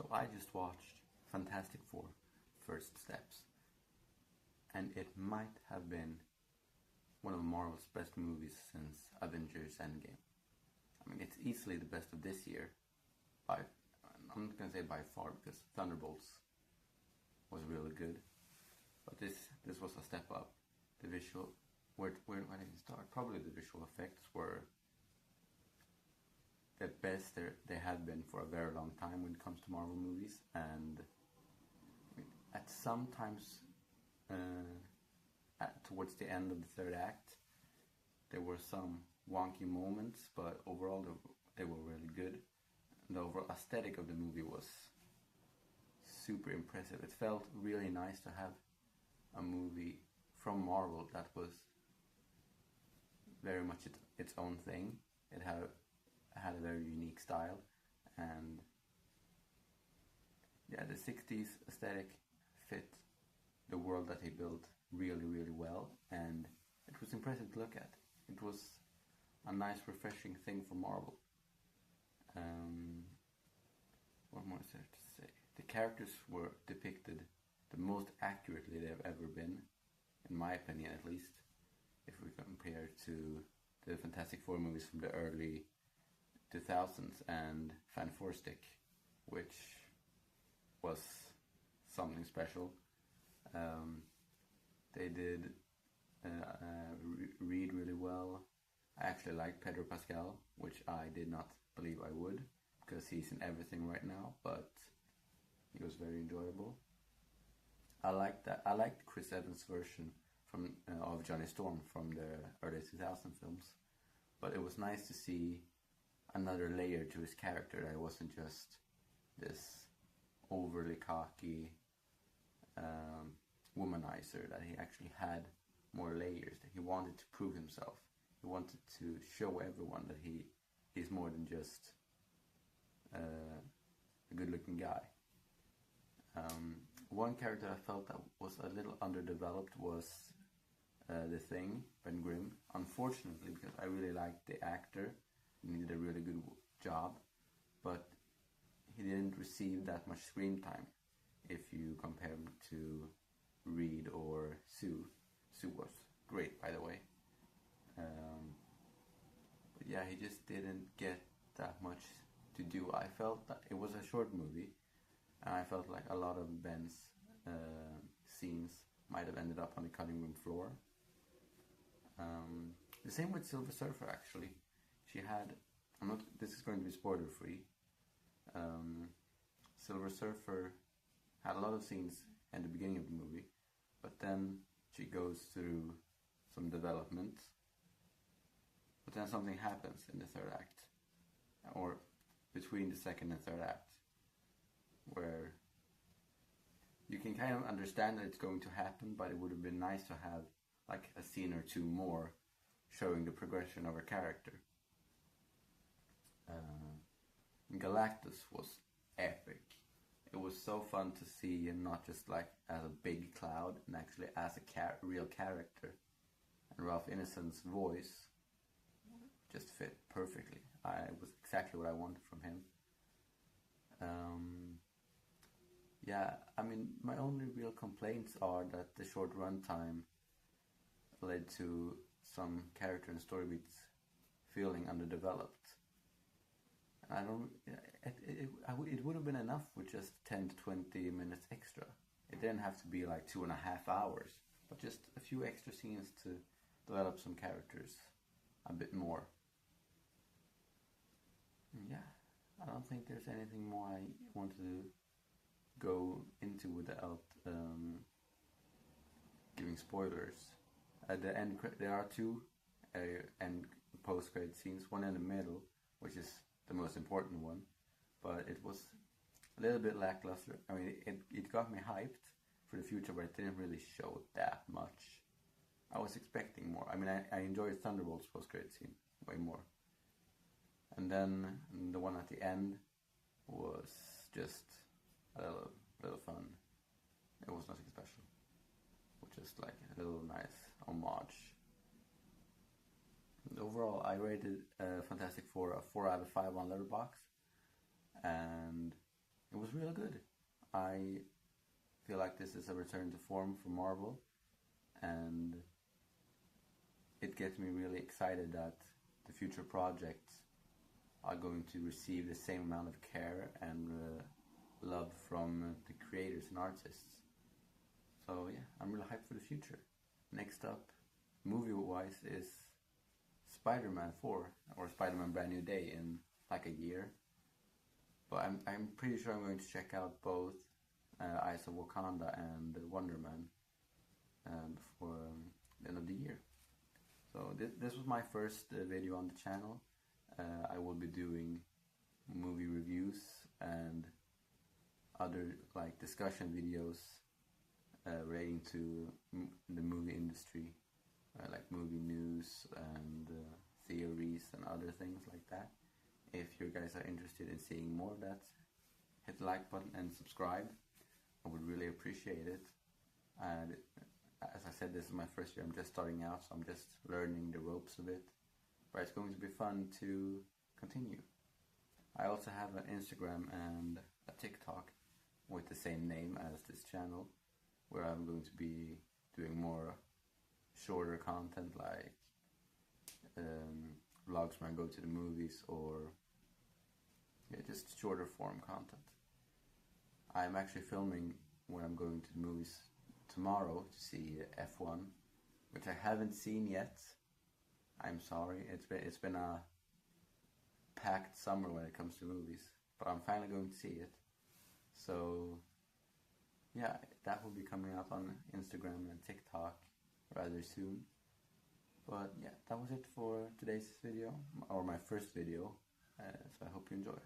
So I just watched Fantastic Four First Steps, and it might have been one of Marvel's best movies since Avengers Endgame. I mean, it's easily the best of this year. I'm not gonna say by far because Thunderbolts was really good, but this was a step up. The visual, where did it start? Probably the visual effects were the best they had been for a very long time when it comes to Marvel movies, and at sometimes towards the end of the third act, there were some wonky moments, but overall they were really good. And the overall aesthetic of the movie was super impressive. It felt really nice to have a movie from Marvel that was very much its own thing. It had a very unique style, and yeah, the 60s aesthetic fit the world that he built really, really well, and it was impressive to look at. It was a nice, refreshing thing for Marvel. What more is there to say? The characters were depicted the most accurately they've ever been, in my opinion at least, if we compare to the Fantastic Four movies from the early 2000s and Fan4stick, which was something special. They did read really well. I actually liked Pedro Pascal, which I did not believe I would, because he's in everything right now, but he was very enjoyable. I liked Chris Evans' version of Johnny Storm from the early 2000 films, but it was nice to see another layer to his character. That it wasn't just this overly cocky womanizer, that he actually had more layers, that he wanted to prove himself. He wanted to show everyone that he's more than just a good-looking guy. One character I felt that was a little underdeveloped was The Thing, Ben Grimm. Unfortunately, because I really liked the actor, he did a really good job, but he didn't receive that much screen time if you compare him to Reed or Sue. Sue was great, by the way. But yeah, he just didn't get that much to do. I felt that it was a short movie, and I felt like a lot of Ben's scenes might have ended up on the cutting room floor. The same with Silver Surfer, actually. She had, this is going to be spoiler free. Silver Surfer had a lot of scenes in the beginning of the movie, but then she goes through some development, but then something happens in the third act, or between the second and third act, where you can kind of understand that it's going to happen, but it would have been nice to have like a scene or two more showing the progression of her character. Galactus was epic. It was so fun to see him not just like as a big cloud, and actually as a real character. And Ralph Ineson's voice just fit perfectly. It was exactly what I wanted from him. Yeah, I mean, my only real complaints are that the short runtime led to some character and story beats feeling underdeveloped. It would have been enough with just 10 to 20 minutes extra. It didn't have to be like 2.5 hours, but just a few extra scenes to develop some characters a bit more. Yeah, I don't think there's anything more I want to go into without giving spoilers. At the end, there are two end post-credit scenes. One in the middle, which is the most important one, but it was a little bit lackluster. I mean, it got me hyped for the future, but it didn't really show that much. I was expecting more. I mean, I enjoyed Thunderbolt's post-credit scene way more. And then the one at the end was just a little fun. It was nothing special. It was just like a little nice homage. And overall, I rated Fantastic Four a 4 out of 5 on Letterboxd, and it was was really good. I feel like this is a return to form for Marvel, and it gets me really excited that the future projects are going to receive the same amount of care and love from the creators and artists. So yeah, I'm really hyped for the future. Next up, movie-wise, is Spider-Man 4, or Spider-Man Brand New Day, in like a year. But I'm pretty sure I'm going to check out both Eyes of Wakanda and Wonder Man before the end of the year. So this was my first video on the channel. I will be doing movie reviews and other like discussion videos relating to the movie industry, like movie news and theories and other things like that. If you guys are interested in seeing more of that, hit the like button and subscribe. I would really appreciate it. And as I said, this is my first year. I'm just starting out, so I'm just learning the ropes of it. But it's going to be fun to continue. I also have an Instagram and a TikTok with the same name as this channel, where I'm going to be doing more shorter content, like vlogs when I go to the movies, or just shorter form content. I'm actually filming when I'm going to the movies tomorrow to see F1, which I haven't seen yet. I'm sorry, it's been a packed summer when it comes to movies, but I'm finally going to see it. So yeah, that will be coming up on Instagram and TikTok rather soon. But yeah, that was it for today's video, or my first video, so I hope you enjoy.